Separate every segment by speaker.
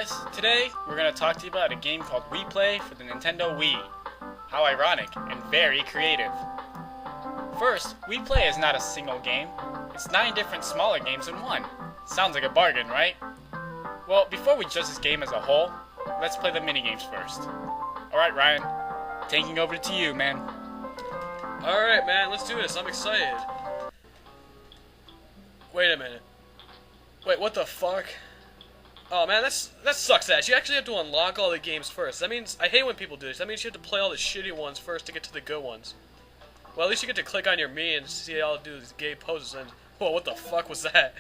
Speaker 1: guys, today we're going to talk to you about a game called Wii Play for the Nintendo Wii. How ironic and very creative. First, Wii Play is not a single game, it's 9 different smaller games in one. Sounds like a bargain, right? Well, before we judge this game as a whole, let's play the minigames first. Alright Ryan, taking over to you, man.
Speaker 2: Alright man, let's do this, I'm excited. Wait a minute. Wait, what the fuck? Oh man, that sucks ass. You actually have to unlock all the games first. That means, I hate when people do this. That means you have to play all the shitty ones first to get to the good ones. Well, at least you get to click on your me and see how to do these gay poses and... Whoa, what the fuck was that?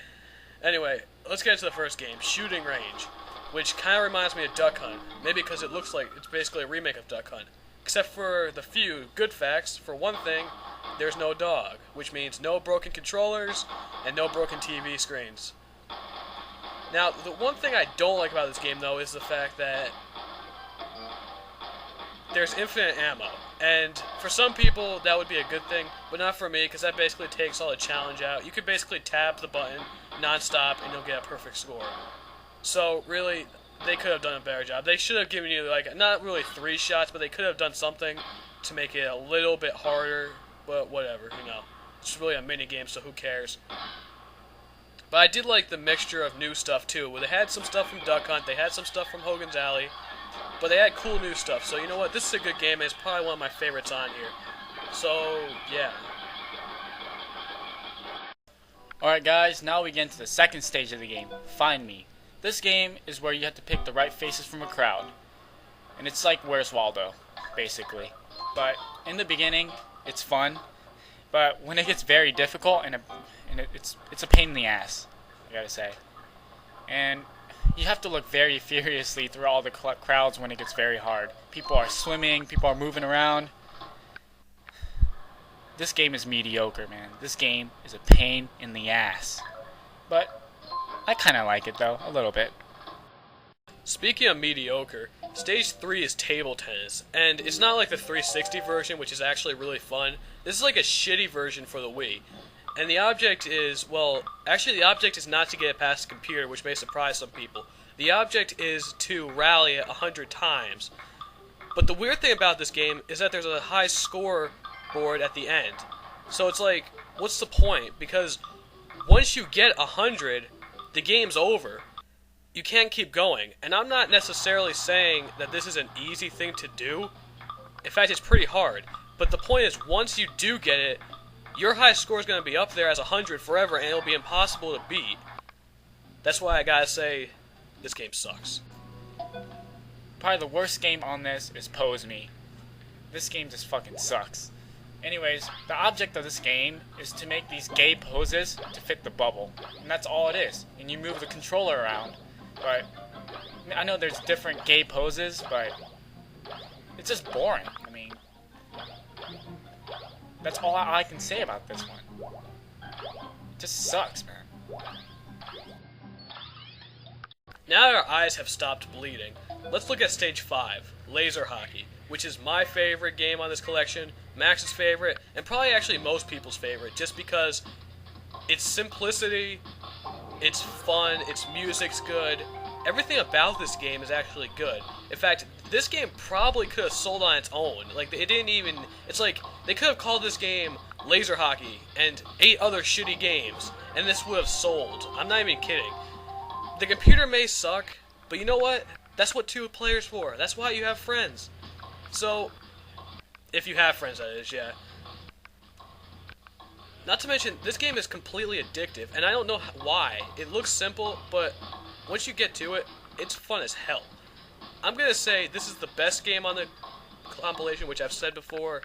Speaker 2: Anyway, let's get into the first game, Shooting Range. Which kind of reminds me of Duck Hunt. Maybe because it looks like it's basically a remake of Duck Hunt. Except for the few good facts. For one thing, there's no dog. Which means no broken controllers and no broken TV screens. Now, the one thing I don't like about this game, though, is the fact that there's infinite ammo. And for some people, that would be a good thing, but not for me, because that basically takes all the challenge out. You could basically tap the button non-stop, and you'll get a perfect score. So, really, they could have done a better job. They should have given you, like, not really 3 shots, but they could have done something to make it a little bit harder, but whatever, you know. It's really a mini-game, so who cares? But I did like the mixture of new stuff, too, where they had some stuff from Duck Hunt, they had some stuff from Hogan's Alley, but they had cool new stuff. So, you know what, this is a good game, and it's probably one of my favorites on here. So, yeah.
Speaker 1: Alright guys, now we get into the second stage of the game, Find Me. This game is where you have to pick the right faces from a crowd. And it's like Where's Waldo, basically. But in the beginning, it's fun. But when it gets very difficult, it's a pain in the ass, I gotta say. And you have to look very furiously through all the crowds when it gets very hard. People are swimming, people are moving around. This game is mediocre, man. This game is a pain in the ass. But I kinda like it though, a little bit.
Speaker 2: Speaking of mediocre, Stage 3 is table tennis, and it's not like the 360 version, which is actually really fun. This is like a shitty version for the Wii. And the object is, well, actually the object is not to get past the computer, which may surprise some people. The object is to rally it 100 times. But the weird thing about this game is that there's a high score board at the end. So it's like, what's the point? Because once you get 100, the game's over. You can't keep going. And I'm not necessarily saying that this is an easy thing to do. In fact, it's pretty hard. But the point is, once you do get it, your high score is going to be up there as 100 forever, and it'll be impossible to beat. That's why I gotta say, this game sucks.
Speaker 1: Probably the worst game on this is Pose Me. This game just fucking sucks. Anyways, the object of this game is to make these gay poses to fit the bubble. And that's all it is. And you move the controller around. But I know there's different gay poses, but it's just boring. I mean, that's all I can say about this one. It just sucks, man.
Speaker 2: Now that our eyes have stopped bleeding, let's look at Stage 5, Laser Hockey, which is my favorite game on this collection, Max's favorite, and probably actually most people's favorite, just because its simplicity, it's fun, its music's good, everything about this game is actually good. In fact, this game probably could have sold on its own. Like, it didn't even... It's like, they could have called this game Laser Hockey and 8 other shitty games, and this would have sold. I'm not even kidding. The computer may suck, but you know what? That's what 2 players for. That's why you have friends. So, if you have friends, that is, yeah. Not to mention, this game is completely addictive, and I don't know why. It looks simple, but once you get to it, it's fun as hell. I'm gonna say this is the best game on the compilation, which I've said before,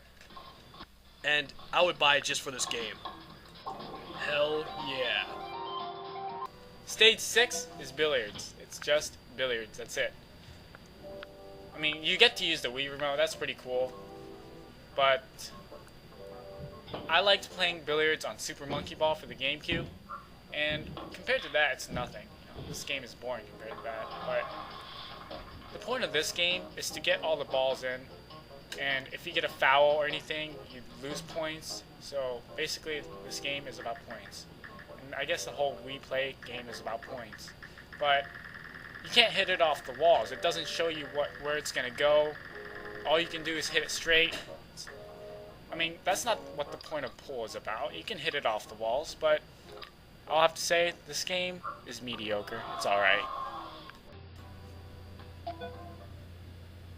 Speaker 2: and I would buy it just for this game. Hell yeah.
Speaker 1: Stage 6 is billiards. It's just billiards, that's it. I mean, you get to use the Wii remote, that's pretty cool. But I liked playing billiards on Super Monkey Ball for the GameCube, and compared to that, it's nothing. You know, this game is boring compared to that. But the point of this game is to get all the balls in, and if you get a foul or anything, you lose points. So basically, this game is about points. And I guess the whole Wii Play game is about points. But you can't hit it off the walls. It doesn't show you where it's gonna go. All you can do is hit it straight. I mean, that's not what the point of pool is about. You can hit it off the walls, but I'll have to say, this game is mediocre. It's alright.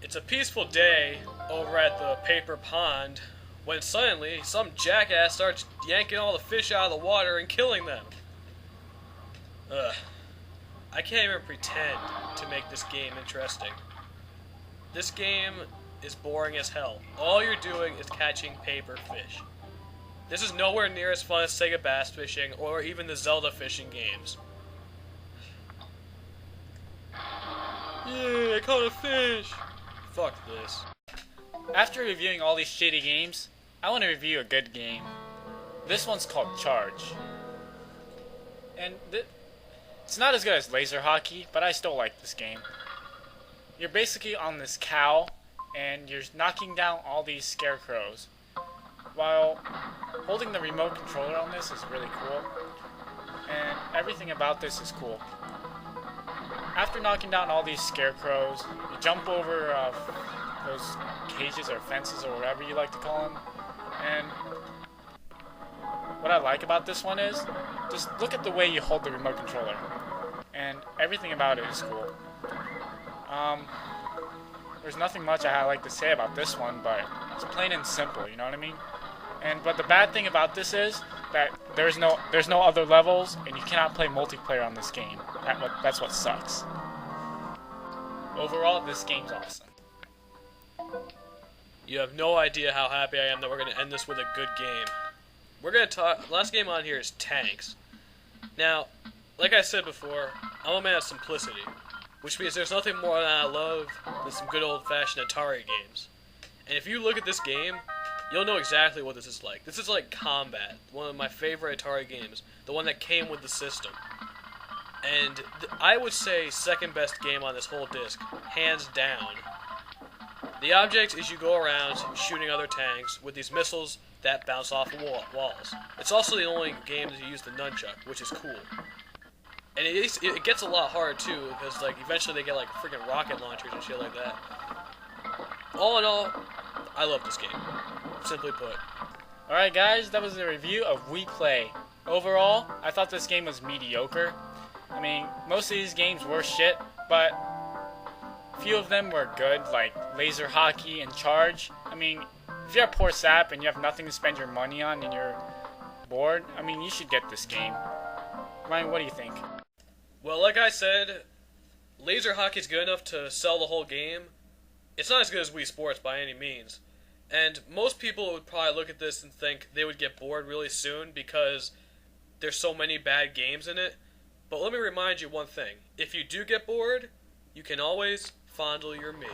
Speaker 2: It's a peaceful day over at the paper pond when suddenly some jackass starts yanking all the fish out of the water and killing them. Ugh. I can't even pretend to make this game interesting. This game is boring as hell. All you're doing is catching paper fish. This is nowhere near as fun as Sega Bass Fishing or even the Zelda fishing games. Yeah, I caught a fish! Fuck this.
Speaker 1: After reviewing all these shitty games, I want to review a good game. This one's called Charge. And it's not as good as laser hockey, but I still like this game. You're basically on this cow, and you're knocking down all these scarecrows. While holding the remote controller on this is really cool. And everything about this is cool. After knocking down all these scarecrows, you jump over those cages or fences or whatever you like to call them. And what I like about this one is, just look at the way you hold the remote controller. And everything about it is cool. There's nothing much I like to say about this one, but it's plain and simple, you know what I mean? But the bad thing about this is that there's no other levels, and you cannot play multiplayer on this game. That's what sucks. Overall, this game's awesome.
Speaker 2: You have no idea how happy I am that we're going to end this with a good game. We're going to talk... Last game on here is Tanks. Now, like I said before, I'm a man of simplicity, which means there's nothing more that I love than some good old-fashioned Atari games. And if you look at this game, you'll know exactly what this is like. This is like Combat, one of my favorite Atari games, the one that came with the system. And I would say second best game on this whole disc, hands down. The object is you go around shooting other tanks with these missiles that bounce off walls. It's also the only game that you use the nunchuck, which is cool. And it gets a lot harder too, because like eventually they get like freaking rocket launchers and shit like that. All in all, I love this game. Simply put.
Speaker 1: Alright guys, that was a review of We Play. Overall, I thought this game was mediocre. I mean, most of these games were shit, but a few of them were good, like Laser Hockey and Charge. I mean, if you're a poor sap and you have nothing to spend your money on and you're bored, I mean, you should get this game. Ryan, what do you think?
Speaker 2: Well, like I said, Laser Hockey's good enough to sell the whole game. It's not as good as Wii Sports by any means. And most people would probably look at this and think they would get bored really soon because there's so many bad games in it. But let me remind you one thing. If you do get bored, you can always fondle your Mii.